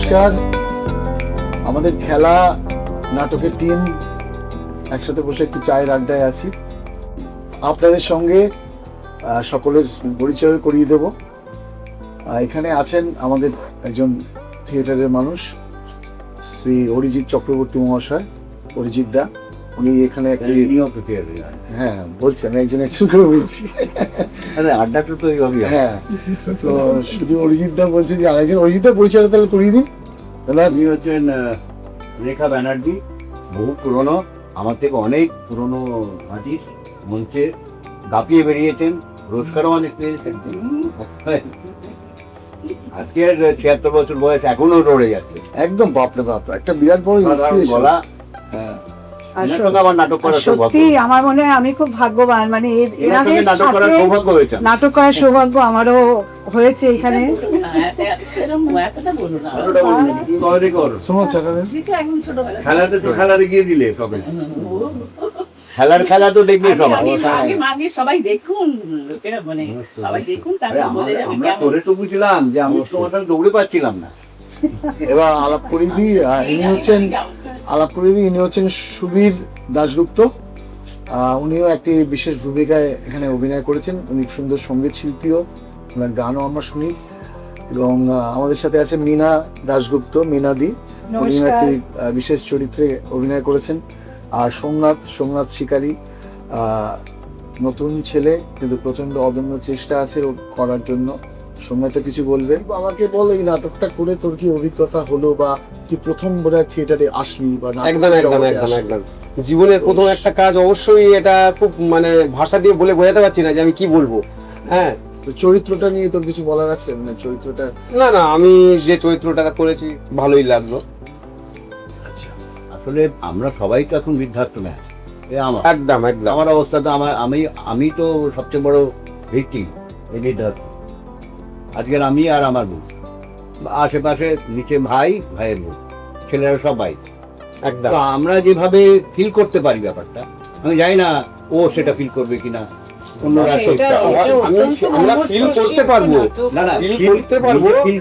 নমস্কার। আমাদের খেলা নাটকের টিম একসাথে বসে একটু চায়ের আড্ডায় আছি। আপনাদের সঙ্গে সকলের পরিচয় করিয়ে দেব। এখানে আছেন আমাদের একজন থিয়েটারের মানুষ, শ্রী অরিজিৎ চক্রবর্তী মহাশয়, অরিজিৎ দা। উনি এখানে হ্যাঁ বলছি, আমি একজন করে বলছি। আড্ডাটা তো এইভাবেই। হ্যাঁ, তো শুধু অরিজিৎ দা বলছে যে আরেকজন অরিজিৎ দা পরিচয় তাহলে করিয়ে দিন। উনি হচ্ছেন রেখা ব্যানার্জি, বহু পুরনো, আমার থেকে অনেক পুরনো আর্টিস্ট, মঞ্চে দাপিয়ে বেরিয়েছেন, পুরস্কারও অনেক পেয়েছেন। আজকের ৭৬ বছর বয়স, এখনো লড়ে যাচ্ছে। একদম বাপরে বাপ, একটা বিরাট বড় ইন্সপিরেশন। গলা। হ্যাঁ, আমার নাটক করার সত্যি আমার মনে হয় আমি খুব ভাগ্যবান, মানে এনাদের নাটক করার সাথে সৌভাগ্য হয়েছে। নাটক করার সৌভাগ্য আমারও হয়েছে এখানে। খেলাতে তো খেলাতে গিয়ে দিলে কবে? খেলা তো দেখবি সবাই দেখুন, মানে সবাই দেখুন, আমরা করে তো বুঝলাম যে আমি তোমার দৌড়ে পাচ্ছিলাম না। এবার আলাপ করিয়ে দিই, ইনি হচ্ছেন সুবীর দাশগুপ্ত। উনিও একটি বিশেষ ভূমিকায় এখানে অভিনয় করেছেন। উনি সুন্দর সঙ্গীত শিল্পীও, ওনার গানও আমরা শুনি। এবং আমাদের সাথে আছে মীনা দাশগুপ্ত, মীনাদি। উনিও একটি বিশেষ চরিত্রে অভিনয় করেছেন। আর সোমনাথ শিকারী, নতুন ছেলে, কিন্তু প্রচন্ড অদম্য চেষ্টা আছে ও করার জন্য। সোমনাথ কিছু বলবে? আমাকে বল, এই নাটকটা করে তোর কি অভিজ্ঞতা হলো, বা তুই প্রথম বোধহয় থিয়েটারে আসলি বা একদম জীবনের প্রথম একটা কাজ, অবশ্যই এটা খুব মানে ভাষা দিয়ে বলে বোঝাতে পারছি না যে আমি কি বলবো। হ্যাঁ, চরিত্রটা নিয়ে তোর কিছু বলার আছে? মানে চরিত্রটা না আমি যে চরিত্রটা করেছি ভালোই লাগলো। আচ্ছা, আসলে আমরা সবাই তো এখন বৃদ্ধাশ্রমে আছি। একদম আমার অবস্থা তো আমি তো সবচেয়ে বড় ভিকটিম এই বৃদ্ধাশ্রম। আজকের আমি আর আমার বউ, আশেপাশে নিচে ভাইয়ের বউ, ছেলেরা সবাই। একদম তো আমরা যেভাবে ফিল করতে পারি ব্যাপারটা, আমি জানি না ও সেটা ফিল করবে কিনা। অন্যরা আমরা ফিল করতে পারবো, ফিল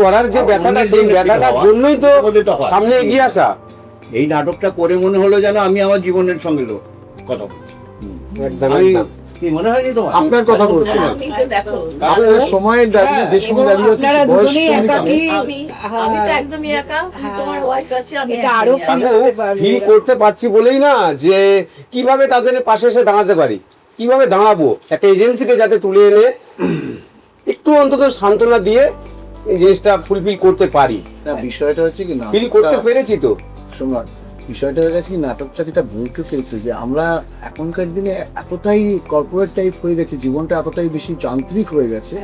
করার যে ব্যথাটা, সেই ব্যথাটার জন্যই তো সামনে এগিয়ে আসা। এই নাটকটা করে মনে হলো যেন আমি আমার জীবনের সঙ্গে কথা বলছি। কি মনে হয়নি তোমার? আপনার কথা বলছি না, আপনার সময়ের দাঁড়িয়ে যে সময় দাঁড়িয়ে আছে, বয়স আমি তো একদমই একা, তোমার ওয়াইফ আছে, আমি এটা আরো ফিল করতে পারছি বলেই না যে কিভাবে তাদের পাশে এসে দাঁড়াতে পারি, কিভাবে দাঁড়াবো, একটা এজেন্সিকে যাতে তুলে এনে একটু অন্তত সান্ত্বনা দিয়ে এই জিনিসটা ফুলফিল করতে পারি। বিষয়টা হচ্ছে কি না, ফিল করতে পেরেছি তো। শোনার বিষয়টা হয়ে গেছে কি, নাটকটা যেটা বলতে চেয়েছে যে আমরা এখনকার দিনে এতটাই কর্পোরেট টাইপ হয়ে গেছে, জীবনটা এতটাই বেশি যান্ত্রিক হয়ে গেছে।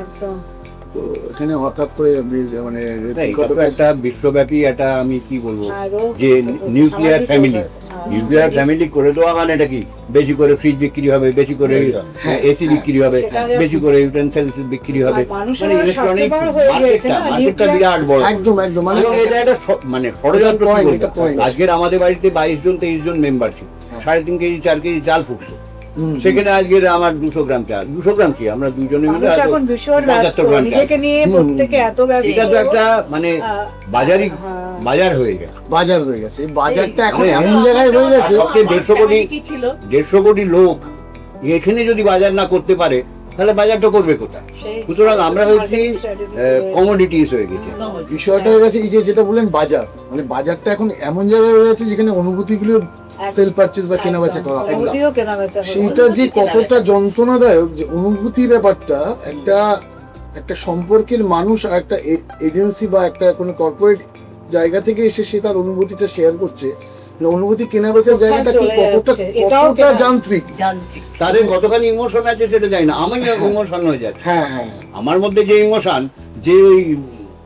তো এখানে হঠাৎ করে মানে একটা বিশ্বব্যাপী একটা, আমি কি বলবো, যে নিউক্লিয়ার ফ্যামিলি করে দেওয়া মানে এটা কি, বেশি করে ফ্রিজ বিক্রি হবে, বেশি করে এসি বিক্রি হবে, বেশি করে ইউটেনসিলস বিক্রি হবে, মানে ইলেকট্রনিক্স মার্কেটটা বিরাট বড়। একদম মানে এটা একটা মানে ষড়যন্ত্র। আজকের আমাদের বাড়িতে 22 জন 23 জন মেম্বার ছিল, 3.5 কেজি 4 কেজি চাল ফুটছে। সেখানে আজকের আমার 200 গ্রাম চাল, 200 গ্রাম কি, আমরা দুজনে মিলে এখন ভীষণ ব্যস্ত, নিজেকে নিয়ে প্রত্যেকে এত ব্যস্ত। এটা তো একটা মানে বাজার হয়ে গেছে। এই বাজারটা এখন এমন জায়গায় হয়ে গেছে, 150 কোটি লোক এখানে যদি বাজার না করতে পারে, তাহলে বাজারটা করবে কোথায়? সুতরাং আমরা হচ্ছি কমোডিটিস হয়ে গেছে। বিষয়টা হয়ে গেছে এই যে যেটা বললেন বাজার, মানে বাজারটা এখন এমন জায়গায় রয়ে গেছে যেখানে অনুভূতিগুলো সেল পারচেজ বা কেনাবেচা করা, সেটা যে কতটা যন্ত্রণাদায়ক, যে অনুভূতি ব্যাপারটা একটা সম্পর্কের মানুষ আর একটা এজেন্সি বা একটা কোনো কর্পোরেট জায়গা থেকে এসে সে তার অনুভূতিটা শেয়ার করছে। অনুভূতি কেনাবেচার জায়গাটা কি কতটা যান্ত্রিক, তাদের কতখানি ইমোশন আছে সেটা জানি না। আমি ইমোশন হয়ে যাচ্ছে। হ্যাঁ, আমার মধ্যে যে ইমোশন, যে ওই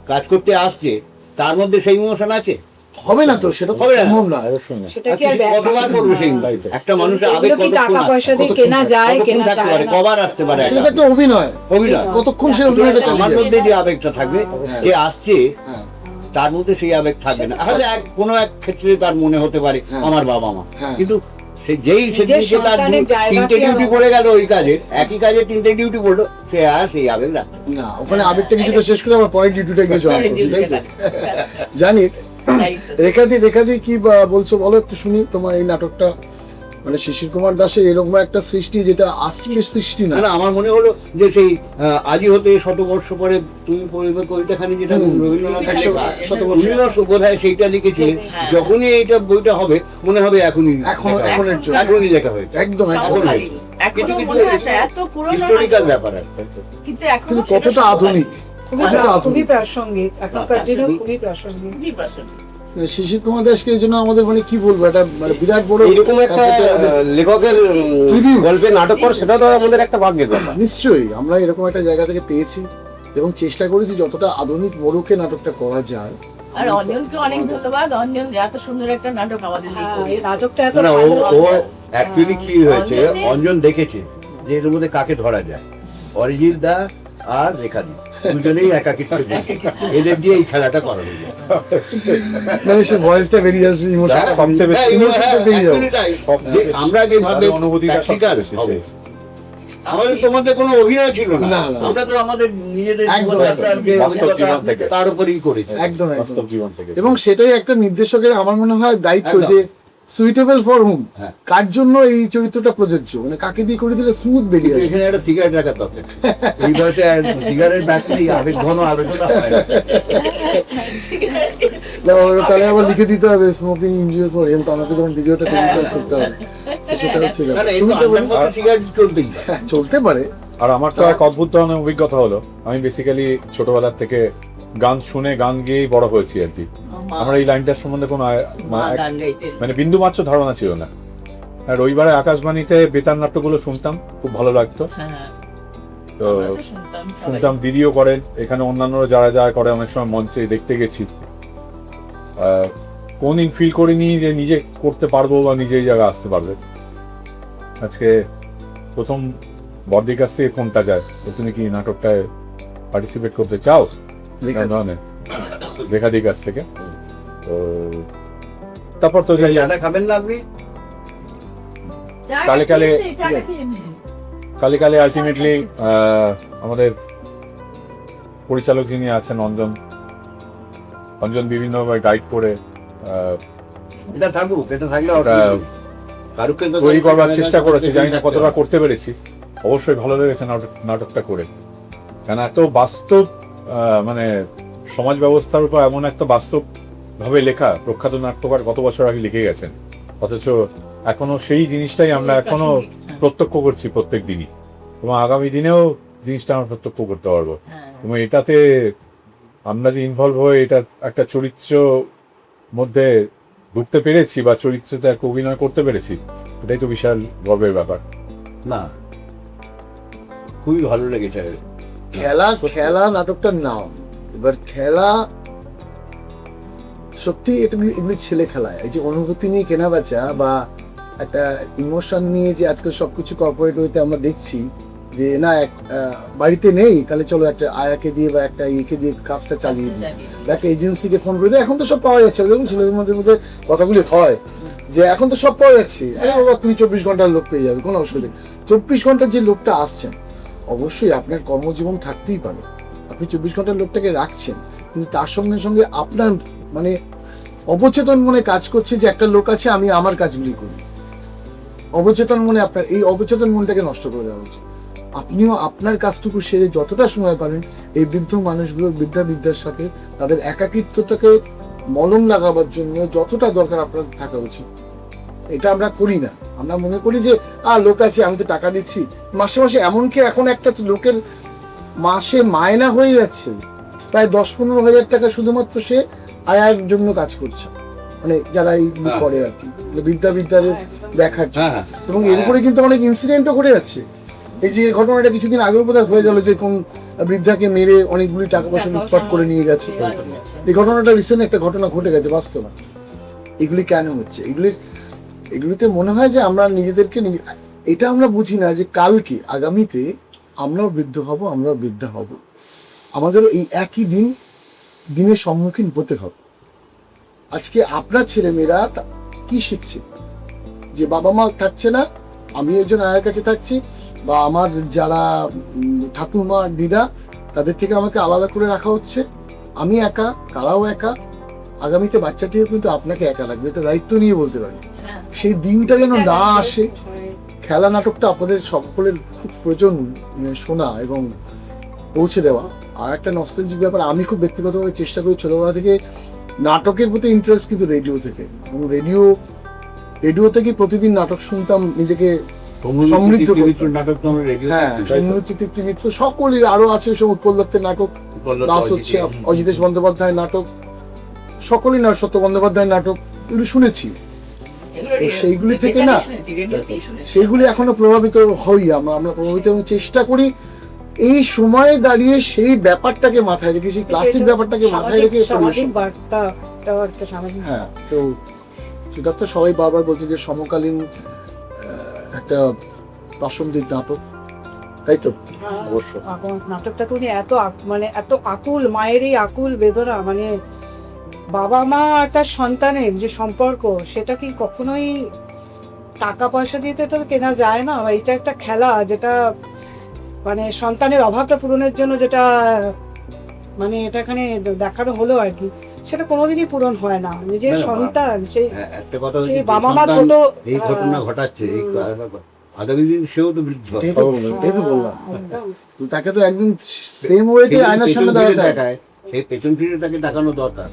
কাজ করতে আসছে তার মধ্যে সেই ইমোশন আছে, হবে না তো, সেটা তো সম্ভব না। কতবার করবে সেই একটা মানুষের আবেগ, কবার আসতে পারে, সেটা একটা অভিনয়, কতক্ষণ সে অভিনয়টা চালিয়ে আমার মধ্যে যে আবেগটা থাকবে, যে আসছে তার মধ্যে সেই আবেগ থাকবে না। হয়তো কোনো এক ক্ষেত্রে তার মনে হতে পারে আমার বাবা মা, কিন্তু সে যেই নিজের সেদিনকে তার সন্তানের জায়গাকে তিনটে ডিউটি আর- পড়ে গেল ওই কাজে, একই কাজে তিনটে ডিউটি পড়লো, সে আর সেই আবেগ রাখে না। না, ওখানে আবেগটা কিছুটা শেষ করে আবার পরের ডিউটিটা গিয়ে জয়েন করবি, তাই তো? জানি। তাই তো। রেখাদি কি বলছো বলো একটু শুনি। তোমার এই নাটকটা মানে শিশির কুমার দাসের এরকম একটা সৃষ্টি যেটা আজকের সৃষ্টি না। না, আমার মনে হলো যে সেই আজই হতে শতবর্ষ পরে তুমি পড়বে কবিতাখানি, যেটা রবীন্দ্রনাথের লেখা, উনিও বোধহয় সেইটা লিখেছিলেন। যখনই এইটা বইটা হবে মনে হবে এখনই এখনের জন্য। এখনই লেখা হয়েছে, একদম এখন একদম। হয়েছে। এখনো কিছু মনে হয় না, এত পুরনো হিস্টোরিক্যাল নাটক। ব্যাপার আছে। কিন্তু এখনো কিন্তু সেটা কতটা সম্ভব। আধুনিক, কতটা খুবই আধুনিক। প্রাসঙ্গিক, এখনকার দিনে খুবই প্রাসঙ্গিক। খুবই প্রাসঙ্গিক। শিশির কুমার দাসকে এই জন্য আমাদের মানে কি বলবো, এটা মানে বিরাট বড় এরকম একটা লেখকের Tribute. গল্পের নাটক করা, সেটা তো আমাদের একটা ভাগ্যের ব্যাপার। নিশ্চয়ই আমরা এরকম একটা জায়গা থেকে পেয়েছি এবং চেষ্টা করেছি যতটা আধুনিক মোড়কে নাটকটা করা যায়। আর অঞ্জনকে অনেক ধন্যবাদ, অঞ্জন এত সুন্দর একটা নাটক আমাদের দিয়ে হ্যাঁ, এই করিয়েছে। নাটকটা এত না, ও ভালো। ও অ্যাকচুয়ালি কি হয়েছে, অঞ্জন দেখেছে যে এর মধ্যে কাকে ধরা যায়, অরিজিৎ দা আর রেখাদি দুজনেই একাকিত্ব দিয়েছে। এদের দিয়ে এই খেলাটা করানো যায়। মানে সে ভয়েসটা বেরিয়ে আসে, ইমোশনটা সবচেয়ে বেশি- হ্যাঁ, ইমোশনটা বেরিয়ে যাবে। actually তাই। সবচেয়ে যে বেশি। আমরা যেভাবে তাদের অনুভূতিটা সবচেয়ে practical বেশি হবে। সেই। আমাদের তোমাদের কোনো অভিনয় ছিল না, না, না। আমরা তো আমাদের নিজেদের একদম, জীবনযাত্রার যে বাস্তব অভিজ্ঞতা, জীবন থেকে। তার উপরেই করেছি। একদম বাস্তব একদম। জীবন থেকে। এবং সেটাই একটা নির্দেশকের আমার মনে হয় দায়িত্ব, একদম। যে সুইটেবল ফর হুম, হ্যাঁ। কার জন্য এই চরিত্রটা প্রযোজ্য, মানে কাকে দিয়ে করে দিলে স্মুথ বেরিয়ে আসবে। এখানে একটা সিগারেট রাখার দরকার। এই বয়সে সিগারেট রাখলে আবেগ ঘন আলোচনা হয় না। না, ওরা তাহলে আবার লিখে দিতে হবে স্মোকিং ইনজুরি ফর হেলথ, আমাকে যখন ভিডিওটা টেলিকাস্ট করতে হবে। তো সেটা হচ্ছে না, ব্যাপার। না, এই তো সুমিতা আড্ডার বলুন। মধ্যে সিগারেট চলতেই পারে। হ্যাঁ, চলতে পারে। আর আমার তো এক অদ্ভুত ধরনের অভিজ্ঞতা হলো, আমি বেসিক্যালি ছোটবেলার থেকে গান শুনে গান গেয়েই বড় হয়েছি আর কি। আমার এই লাইনটার সম্বন্ধে কোনো মা গান গাইতেন। মানে বিন্দু মাত্র ধারণা ছিল না। আর রবিবারে আকাশবাণীতে বেতার নাট্যগুলো শুনতাম, খুব ভালো লাগতো। হ্যাঁ, তো আমরা তো শুনতাম সবাই। শুনতাম, দিদিও করেন, এখানে অন্যান্যরা যারা যারা করে অনেক সময় মঞ্চে দেখতে গেছি। কোনদিন ফিল করিনি যে নিজে করতে পারবো বা নিজে এই জায়গায় আসতে পারবে। আজকে প্রথম বড়দির কাছ থেকে ফোনটা যায়, তো তুমি কি নাটকটায় পার্টিসিপেট করতে চাও, রেখা- ধরনের রেখাদির কাছ থেকে। তো তারপর তো যাই, চাটা খাবেন না আপনি? চাটা কালে কালে- খেয়ে নে, চাটা খেয়ে নে। কালে কালে আলটিমেটলি আমাদের পরিচালক যিনি আছেন অঞ্জন বিভিন্নভাবে গাইড করে এটা থাকুক, এটা থাকলে ওটা কারুকে তো তৈরি করবার চেষ্টা করেছে। জানি না কতটা করতে পেরেছি, অবশ্যই ভালো লেগেছে নাটকটা করে। কেন এত বাস্তব মানে সমাজ ব্যবস্থার উপর এমন একটা বাস্তব ভাবে লেখা, প্রখ্যাত নাট্যকার কত বছর আগে লিখে গেছেন, অথচ এখনো সেই জিনিসটাই আমরা এখনো প্রত্যক্ষ করছি প্রত্যেক দিনই, এবং আগামী দিনেও জিনিসটা আমরা প্রত্যক্ষ করতে পারবো। হ্যাঁ। এবং এটাতে আমরা যে ইনভলভ হয়ে এটা একটা চরিত্র মধ্যে ঢুকতে পেরেছি বা চরিত্রতে একটা অভিনয় করতে পেরেছি, এটাই তো বিশাল গর্বের ব্যাপার। না, খুবই ভালো লেগেছে। খেলা নাটকটার নাম। এবার খেলা সত্যি এগুলি ছেলে খেলায়, এই যে অনুভূতি নিয়ে কেনা বেচা বা একটা ইমোশন নিয়ে যে আজকাল সবকিছু কর্পোরেট হইতে আমরা দেখছি যে না বাড়িতে নেই, তাহলে চলো একটা আয়াকে দিয়ে বা একটা ইয়েকে দিয়ে কাজটা চালিয়ে দিই, বা একটা এজেন্সিকে ফোন করে দিই। এখন তো সব পাওয়া যাচ্ছে, দেখুন ছেলেদের মধ্যে কথাগুলি হয় যে এখন তো সব পাওয়া যাচ্ছে, আরে বাবা তুমি 24 ঘন্টার লোক পেয়ে যাবে, কোনো অসুবিধা নেই। 24 ঘন্টার যে লোকটা আসছেন, অবশ্যই আপনার কর্মজীবন থাকতেই পারে, আপনি 24 ঘন্টার লোকটাকে রাখছেন, কিন্তু তার সঙ্গে সঙ্গে আপনার মানে অবচেতন মনে কাজ করছে যে একটা লোক আছে, আমি আমার কাজগুলি করি। অবচেতন মনে আপনার এই অবচেতন মনটাকে নষ্ট করে দেওয়া উচিত। আপনিও আপনার কাজটুকু সেরে যতটা সময় পারেন এই বৃদ্ধ মানুষগুলোর বিদ্যার সাথে তাদের একাকিত্বটাকে মলম লাগাবার জন্য যতটা দরকার আপনার থাকা উচিত। এটা আমরা করি না, আমরা মনে করি যে লোক আছে, আমি তো টাকা দিচ্ছি মাসে মাসে। এমনকি এখন একটা লোকের মাসে মায়না হয়ে যাচ্ছে প্রায় 10-15 হাজার টাকা, শুধুমাত্র সে আয়ার জন্য কাজ করছে, মানে যারা এই করে আর কি বিদ্যাদের দেখার জন্য। হ্যাঁ। এবং এর উপরে কিন্তু অনেক ইনসিডেন্টও ঘটে যাচ্ছে। এই যে ঘটনাটা কিছুদিন আগেও বোধহয় হয়ে গেল যে কোন বৃদ্ধাকে মেরে অনেকগুলি টাকা পয়সা লুটপাট করে নিয়ে গেছে। এই ঘটনাটা রিসেন্ট একটা ঘটনা ঘটে গেছে বাস্তবে। এগুলি কেন হচ্ছে? এগুলিতে মনে হয় যে আমরা নিজেদেরকে এটা আমরা বুঝি না যে কালকে আগামীতে আমরাও বৃদ্ধ হব, আমরাও বৃদ্ধা হব, আমাদেরও এই একই দিনের সম্মুখীন হতে হবে। আজকে আপনার ছেলেমেয়েরা কি শিখছে? যে বাবা মা থাকছে না, আমি একজন আয়ের কাছে থাকছি, বা আমার যারা ঠাকুমা দিদা তাদের থেকে আমাকে আলাদা করে রাখা হচ্ছে, আমি একা, তারাও একা, আগামীতে বাচ্চাটিও কিন্তু আপনাকে একা রাখবে, এটা দায়িত্ব নিয়ে বলতে পারি। সেই দিনটা যেন না আসে। খেলা নাটকটা আপনাদের সকলের খুব প্রয়োজন শোনা এবং পৌঁছে দেওয়া। আর একটা নস্টালজিক ব্যাপার, আমি খুব ব্যক্তিগতভাবে চেষ্টা করি ছোটবেলা থেকে নাটকের প্রতি ইন্টারেস্ট কিন্তু রেডিও থেকে, এবং রেডিও থেকে প্রতিদিন নাটক শুনতাম নিজেকে সমৃদ্ধ করতে। নাটক তো আমরা রেডিও হ্যাঁ, সমৃদ্ধ সকলের আরো আছে, সব উৎপল দত্তের নাটক, দাস হচ্ছে অজিতেশ বন্দ্যোপাধ্যায়ের নাটক, সকলেই না, সত্য বন্দ্যোপাধ্যায়ের নাটক, এগুলো শুনেছি। তো সেইগুলি থেকে না, সেইগুলি এখনো প্রভাবিত হই আমরা প্রভাবিত এবং চেষ্টা করি এই সময়ে দাঁড়িয়ে সেই ব্যাপারটাকে মাথায় রেখে, সেই ক্লাসিক ব্যাপারটাকে মাথায় রেখে সামাজিক বার্তা, একটা সামাজিক। হ্যাঁ, তো সেটা তো সবাই বারবার বলছে যে সমকালীন একটা প্রাসঙ্গিক নাটক, তাই তো? অবশ্যই। নাটকটা তো উনি মানে এত আকুল, মায়ের এই আকুল বেদনা, মানে বাবা মা আর তার সন্তানের যে সম্পর্ক, সেটা কি কখনোই টাকা পয়সা দিয়ে তো এটা কেনা যায় না। এটা একটা খেলা, যেটা মানে সন্তানের অভাবটা পূরণের জন্য, যেটা মানে এটা এখানে দেখানো হলো আর কি, সেটা কোনোদিনই পূরণ হয় না। নিজের সন্তান, সেই একটা কথা সেই হচ্ছে, বাবা মা সন্তান ছোট এই ঘটনা ঘটাচ্ছে, এই আগামী দিন সেও তো বৃদ্ধ হবে। এই তো বললাম, তো তাকে তো একদিন সেম ওয়েতে আয়নার সামনে দাঁড়াতে হয়। সেই পেছন ফিরে তাকে দেখানো দরকার।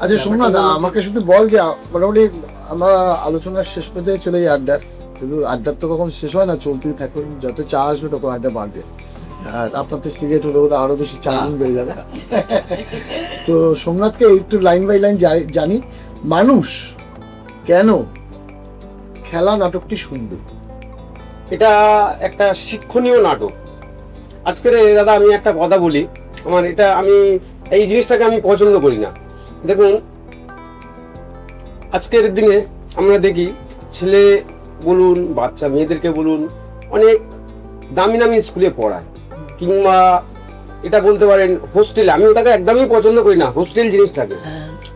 আচ্ছা সোমনাথ, আমাকে শুধু বল যে মোটামুটি আমরা আলোচনার শেষ পর্যায়ে চলে যাই আড্ডার, কিন্তু আড্ডার তো কখন শেষ হয় না, চলতেই থাকবে, যত চা আসবে তত আড্ডা বাড়বে। আর আপনার তো সিগারেট হলে বোধহয় আরো বেশি চা বেড়ে যাবে। তো সোমনাথকে একটু লাইন বাই লাইন জানি, মানুষ কেন খেলা নাটকটি শুনবে? এটা একটা শিক্ষণীয় নাটক। আজকের দাদা আমি একটা কথা বলি, আমি এই জিনিসটাকে আমি পছন্দ করি না। দেখুন, আজকের দিনে আমরা দেখি ছেলে বলুন, বাচ্চা মেয়েদেরকে বলুন, অনেক দামি দামি স্কুলে পড়ায়, কিংবা এটা বলতে পারেন হোস্টেলে। আমি ওটাকে একদমই পছন্দ করি না, হোস্টেল জিনিসটাকে।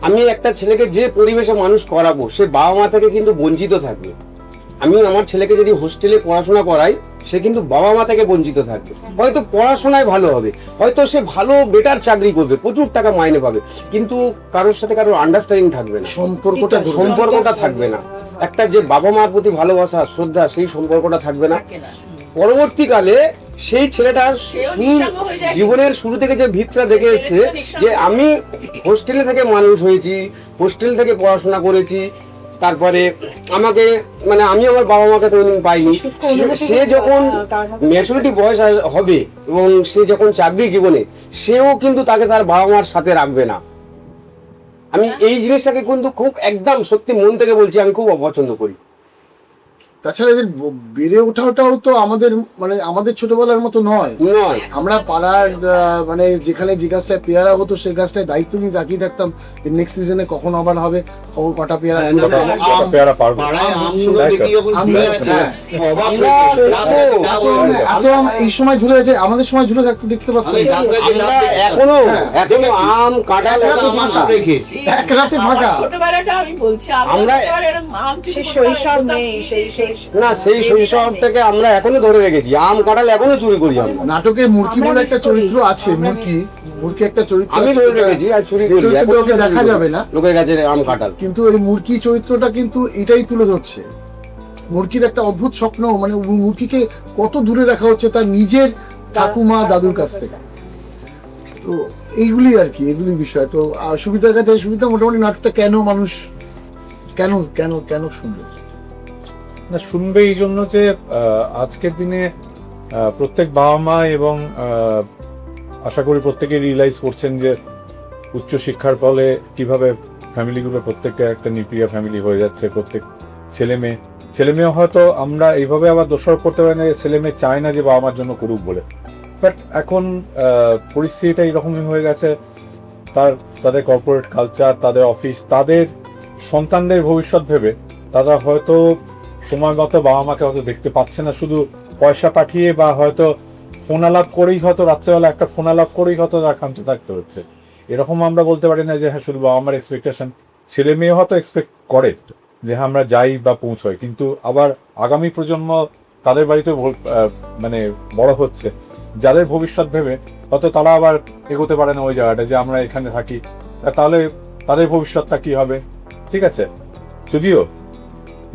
আমি একটা ছেলেকে যে পরিবেশে মানুষ করাবো, সে বাবা মা থেকে কিন্তু বঞ্চিত থাকবে। আমি আমার ছেলেকে যদি হোস্টেলে পড়াশোনা করাই, সে কিন্তু বাবা মা থেকে বঞ্চিত থাকবে। হয়তো পড়াশোনায় ভালো হবে, হয়তো সে ভালো বেটার চাকরি করবে, প্রচুর টাকা মাইনে পাবে, কিন্তু কারোর সাথে কারোর আন্ডারস্ট্যান্ডিং থাকবে না, সম্পর্কটা থাকবে না। একটা যে বাবা মার প্রতি ভালোবাসা, শ্রদ্ধা, সেই সম্পর্কটা থাকবে না। পরবর্তীকালে সেই ছেলেটার জীবনের শুরু থেকে যে ভিতটা দেখে এসছে, যে আমি হোস্টেলে থেকে মানুষ হয়েছি, হোস্টেল থেকে পড়াশোনা করেছি, তারপরে আমাকে মানে আমি আমার বাবা মাকে ট্রেনিং পাইনি, সে যখন ম্যাচুরিটি বয়স হবে এবং সে যখন চাকরি জীবনে, সেও কিন্তু তাকে তার বাবা মার সাথে রাখবে না। আমি এই জিনিসটাকে কিন্তু খুব একদম সত্যি মন থেকে বলছি, আমি খুব অপছন্দ করি। তাছাড়া এদের বেড়ে ওঠাটাও তো আমাদের ছোটবেলার মতো নয়। আমরা পাড়ার মানে যেখানে যে গাছটায় পেয়ারা হতো, সেই গাছটায় দায়িত্ব নিয়ে তাকিয়ে থাকতাম নেক্সট সিজনে কখন আবার হবে, কখন কটা পেয়ারা এই সময় ঝুলে আছে, আমাদের সময় ঝুলে থাকতে দেখতে পাচ্ছি এখনো আম কাঁঠাল এক রাতে ফাঁকা। আমরা শৈশব নেই, না, সেই শৈশবটাকে আমরা এখনো ধরে রেখেছি, আম কাঁঠাল এখনো চুরি করি আমরা। নাটকে মুরকি বলে একটা চরিত্র আছে, মুরকি একটা চরিত্র আমি ধরে রেখেছি, আর চুরি করি, দেখা যাবে না লোকের কাছে আম কাঁঠাল। কিন্তু এই মুরকি চরিত্রটা কিন্তু এটাই তুলে ধরছে, মুরকির একটা অদ্ভুত স্বপ্ন, মানে মুরকিকে কত দূরে রাখা হচ্ছে তার নিজের ঠাকুমা দাদুর কাছ থেকে। তো এইগুলি আর কি, এগুলি বিষয়। তো সুবিধার কাছে সুবিধা, মোটামুটি নাটকটা কেন মানুষ কেন কেন কেন শুনবে না, শুনবে এই জন্য যে আজকের দিনে প্রত্যেক বাবা মা এবং আশা করি প্রত্যেকে রিয়েলাইজ করছেন যে উচ্চশিক্ষার ফলে কিভাবে ফ্যামিলিগুলো প্রত্যেকটা একটা নিউক্লিয়ার ফ্যামিলি হয়ে যাচ্ছে। প্রত্যেক ছেলে মেয়ে হয়তো আমরা এইভাবে আবার দোষারোপ করতে পারি না যে ছেলে মেয়ে চায় না যে বাবা মার জন্য করুক বলে, বাট এখন পরিস্থিতিটা এরকমই হয়ে গেছে। তাদের কর্পোরেট কালচার, তাদের অফিস, তাদের সন্তানদের ভবিষ্যৎ ভেবে তারা হয়তো সময় মতো বাবা মাকে হয়তো দেখতে পাচ্ছে না, শুধু পয়সা পাঠিয়ে বা হয়তো ফোন আলাপ করেই, হয়তো রাত্রেবেলা একটা ফোন আলাপ করেই হয়তো তারা ক্ষান্ত থাকতে হচ্ছে। এরকম আমরা বলতে পারি না যে হ্যাঁ শুধু বাবা মার এক্সপেকটেশন, ছেলে মেয়ে হয়তো এক্সপেক্ট করে যে হ্যাঁ, আমরা যাই বা পৌঁছই, কিন্তু আবার আগামী প্রজন্ম তাদের বাড়িতে মানে বড় হচ্ছে, যাদের ভবিষ্যৎ ভেবে হয়তো তারা আবার এগোতে পারে না ওই জায়গাটা যে আমরা এখানে থাকি, তাহলে তাদের ভবিষ্যৎটা কি হবে? ঠিক আছে, যদিও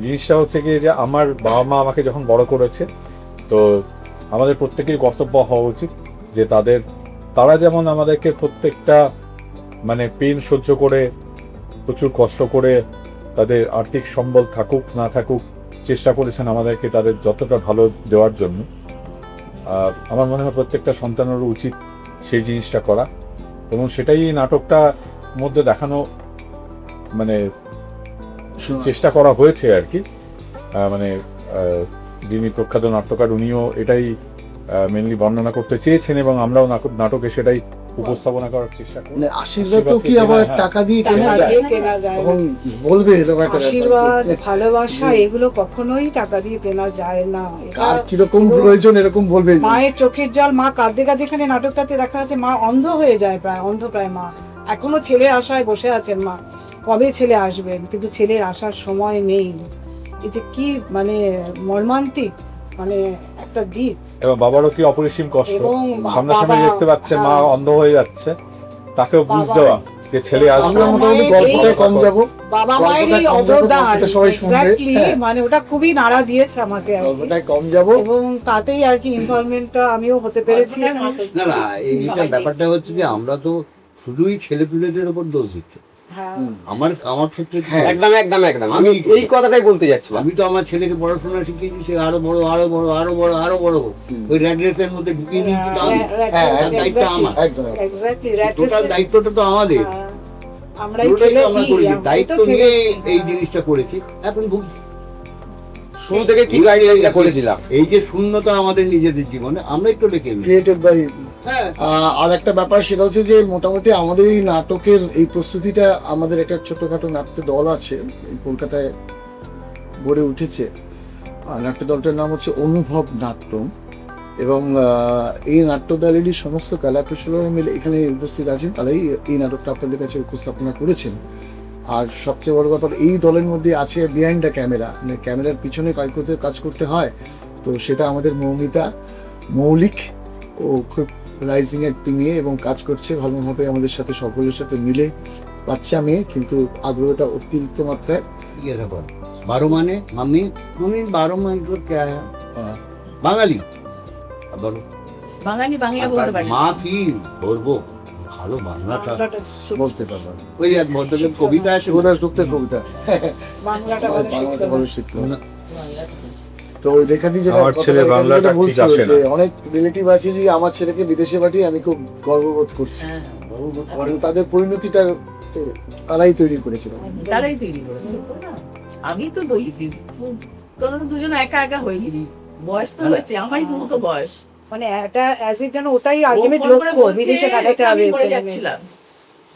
জিনিসটা হচ্ছে কি যে আমার বাবা মা আমাকে যখন বড় করেছে, তো আমাদের প্রত্যেকের কর্তব্য হওয়া উচিত যে তারা যেমন আমাদেরকে প্রত্যেকটা মানে পেন সহ্য করে, প্রচুর কষ্ট করে, তাদের আর্থিক সম্বল থাকুক না থাকুক চেষ্টা করেছেন আমাদেরকে তাদের যতটা ভালো দেওয়ার জন্য, আমার মনে হয় প্রত্যেকটা সন্তানেরও উচিত সেই জিনিসটা করা, এবং সেটাই এই নাটকটা মধ্যে দেখানো মানে চেষ্টা করা হয়েছে আর কি। মানে যিনি প্রখ্যাত নাট্যকার উনিও এটাই মেনলি বর্ণনা করতে চেয়েছেন, এবং আমরাও নাটকে সেটাই উপস্থাপনা করার চেষ্টা করি। মানে আশীর্বাদও কি আবার টাকা দিয়ে কেনা টাকা যায়? দিয়ে কেনা যায় না। তখন বলবে এরকম একটা ব্যাপার আশীর্বাদ, যে ভালোবাসা এগুলো কখনোই টাকা দিয়ে কেনা যায় না। এটা কার কিরকম প্রয়োজন এরকম বলবে। মায়ের চোখের জল, মা কাঁদতে কাঁদতে, এখানে নাটকটাতে দেখা যাচ্ছে মা অন্ধ হয়ে যায়, অন্ধ প্রায় মা এখনো ছেলের আশায় বসে আছেন মা, কবে ছেলে আসবেন, কিন্তু ছেলের আসার সময় নেই। এই যে কি মানে মর্মান্তিক মানে একটা দিক। এবং বাবারও কি অপরিসীম কষ্ট, এবং সামনাসামনি বাবা- দেখতে পাচ্ছে মা হ্যাঁ। অন্ধ হয়ে যাচ্ছে, তাকেও বুঝ বাবা- দেওয়া যে ছেলে আসবে। আমরা মোটামুটি মায়ের গল্পটায় এই- কম যাব, বাবা মায়ের এই গল্পটা কম যাবো, অবদান গল্পটা সবাই শুনবে। এক্স্যাক্টলি, হ্যাঁ। মানে ওটা খুবই নাড়া দিয়েছে আমাকে আর কি। গল্পটায় কম যাব। এবং তাতেই আর কি ইনভলভমেন্টটা আমিও হতে পেরেছি। না না, এইটা ব্যাপারটা হচ্ছে যে আমরা তো শুধুই ছেলে পিলেদের উপর দোষ দিচ্ছি। হ্যাঁ, আমার ক্ষেত্রে তো- একদম একদম একদম, আমি এই কথাটাই বলতে যাচ্ছিলাম। আমি তো আমার ছেলেকে পড়াশোনা শিখিয়েছি, সে আরো বড় আরো বড় আরো বড় আরো বড় হোক। ওই র্যাট রেসের মধ্যে ঢুকিয়ে দিয়েছি তো আমি, হ্যাঁ, তার দায়িত্ব আমার। একদম একদম। এক্স্যাক্টলি টোটাল দায়িত্বটা তো আমাদের, আমরাই পুরোটাই ছেলে তো আমরা দিই, করেছি, আমরাই দায়িত্ব তো নিয়ে ছেলে- এই জিনিসটা করেছি। এখন শুরু থেকে কি গাইডলাইনটা করেছিলাম, এই যে শূন্যতা আমাদের নিজেদের জীবনে আমরা একটু ডেকে নিই। Created by. হ্যাঁ, আর একটা ব্যাপার সেটা হচ্ছে যে মোটামুটি আমাদের এই নাটকের এই প্রস্তুতিটা, আমাদের একটা ছোটখাটো নাট্য দল আছে এই কলকাতায় গড়ে উঠেছে। আর নাট্য দলটার নাম হচ্ছে অনুভব নাট্যম, এবং এই নাট্য দলেরই সমস্ত কলা কুশলীরা মিলে এখানে উপস্থিত আছেন, তারাই এই নাটকটা আপনাদের কাছে উপস্থাপনা করেছেন। আর সবচেয়ে বড় ব্যাপার, এই দলের মধ্যে আছে বিহাইন্ড দ্য ক্যামেরা, মানে ক্যামেরার পিছনে কাজ করতে হয়, তো সেটা আমাদের মৌমিতা মৌলিক ও খুব রাইজিং একটি মেয়ে, এবং কাজ করছে ভালোভাবে আমাদের সাথে, সকলের সাথে মিলে। বাচ্চা মেয়ে, কিন্তু আগ্রহটা অতিরিক্ত মাত্রায়। ये रखो 12 माने मम्मी मम्मी 12 माने तो क्या है? আহ, বাঙালি বলো। বাঙালি বাংলা আর বলতে তার পারি না। মা কি বলবো, ভালো বাংলাটা। বাংলাটা শিখ- বলতে পারবো না। ওই এক ভদ্রলোক কবিতা আছে, শিবদাস গুপ্তের কবিতা, বাংলাটা ভালো শিখতে বাংলাটা হবে। ভালো শিখতে হবে। তো ওই রেখাদি যেটা আমার ছেলে কথাটা বাংলাটা ঠিক বলছিল, আসে না। যে অনেক রিলেটিভ আছে যে আমার ছেলেকে বিদেশে পাঠিয়ে আমি খুব গর্ববোধ করছি, হ্যাঁ, কারণ তাদের পরিণতিটা তো তারাই তৈরি করেছিল। তারাই তৈরি করেছে। আমি তো হয়েছি, তোরা তো দুজন একা একা হইনি, বয়স তো হয়েছে, আমারই মতো বয়স। মানে একটা অ্যাজ ইট যেন ওটাই ও আলটিমেট ফোন করে লক্ষ্য, বলছে, বিদেশে কাটাতে হবে আমি মরে ছেলে মেয়ে। যাচ্ছিলাম।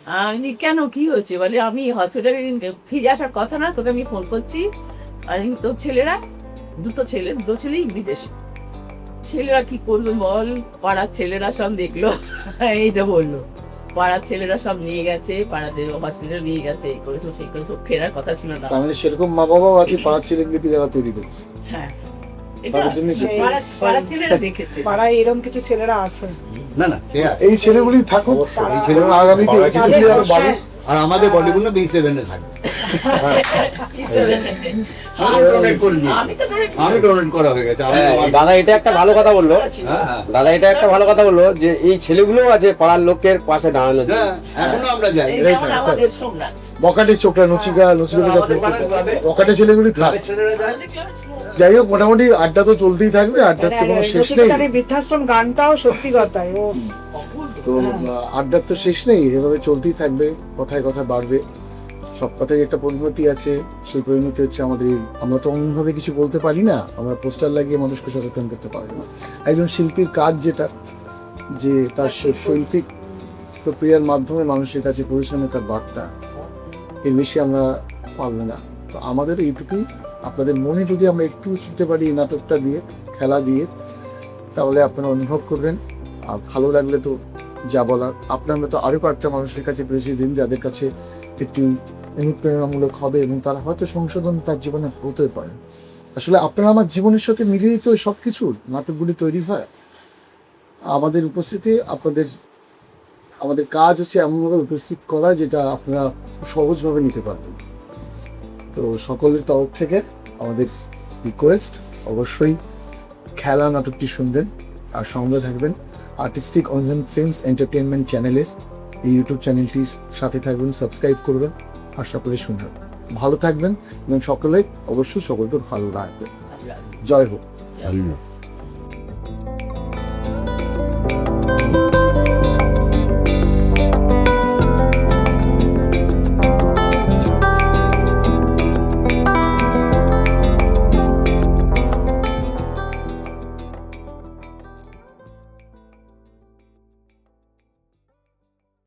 আমি বলি, কেন কি হয়েছে? বলে আমি হসপিটালে ফিরে আসার কথা না, তোকে আমি ফোন করছি, আর তোর ছেলেরা দুটো ছেলেই বিদেশে। ছেলেরা কি করলো বল, পাড়ার ছেলেরা সব দেখলো, এইটা বললো, পাড়ার ছেলেরা সব নিয়ে গেছে, পাড়াতে হসপিটাল নিয়ে গেছে, এই করেছো সেই করেছো, ফেরার কথা ছিল না। তার মানে সেরকম মা বাবাও আছে পাড়ার ছেলেগুলিকে যারা তৈরি করেছে। হ্যাঁ, এটা তাদের জন্য আছে। পাড়ার ছেলেরা দেখেছে। পাড়ায় এরকম কিছু ছেলেরা আছে। না না সে আছে। এই ছেলেগুলি থাকুক, এই ছেলে এবং আগামীতে এই পাড়ায় ছেলেগুলি আরো বাড়ুক। আর আমাদের বডিগুলো B7 এ থাকবে। আমি ডোনেট করে দিয়েছি। আমি তো donate আমি ডোনেট করা হয়ে গেছে। আমি আমার- দাদা এটা একটা ভালো কথা বললো, করেছি। হ্যাঁ, দাদা এটা একটা ভালো কথা বললো যে এই ছেলেগুলো আছে পাড়ার লোকের পাশে দাঁড়ানো জন্য। হ্যাঁ, এখনো আমরা যাই। এই যেমন আমাদের সোমনাথ। বকাটের ছোকরা নচিকা নচিকাতে যা আমাদের পাড়ায় যাবে। বকাটে ছেলেগুলি থাক। আমাদের ছেলেরা যায়। আমাদের ক্লাবে ছিল। যাই হোক মোটামুটি আড্ডা তো চলতেই থাকবে, আড্ডার তো কোনো শেষ নেই। নচিকেতার এই বৃদ্ধাশ্রম গানটাও সত্যি কথাই ও তো আড্ডার তো শেষ নেই, এভাবে চলতেই থাকবে, কথায় কথা বাড়বে। সব কথারই একটা পরিণতি আছে, সেই পরিণতি হচ্ছে আমাদের আমরা তো অন্যভাবে কিছু বলতে পারি না, আমরা পোস্টার লাগিয়ে মানুষকে সচেতন করতে পারি না। একজন শিল্পীর কাজ যেটা, যে তার শৈল্পিক প্রক্রিয়ার মাধ্যমে মানুষের কাছে পৌঁছানো তার বার্তা, এর বেশি আমরা পারবো না। তো আমাদের এইটুকুই, আপনাদের মনে যদি আমরা একটু ছুটতে পারি এই নাটকটা দিয়ে, খেলা দিয়ে, তাহলে আপনারা অনুভব করবেন। আর ভালো লাগলে তো যা বলার, আপনারা তো আরও কয়েকটা মানুষের কাছে পৌঁছে দিন যাদের কাছে একটু অনুপ্রেরণামূলক হবে এবং তারা হয়তো সংশোধন তার জীবনে হতে পারে। আসলে আপনারা আমার জীবনের সাথে মিলিয়েই তো সব কিছু নাটকগুলি তৈরি হয়। আমাদের উপস্থিতি আমাদের কাজ হচ্ছে এমনভাবে উপস্থিত করা যেটা আপনারা সহজভাবে নিতে পারবেন। তো সকলের তরফ থেকে আমাদের রিকোয়েস্ট, অবশ্যই খেলা নাটকটি শুনবেন আর সঙ্গে থাকবেন আর্টিস্টিক অঞ্জন ফিল্মস এন্টারটেনমেন্ট চ্যানেলের এই ইউটিউব চ্যানেলটির সাথে থাকবেন, সাবস্ক্রাইব করবেন আর সকলে শুনবেন। ভালো থাকবেন এবং সকলে অবশ্যই সকলকে ভালো রাখবেন। জয় হোক।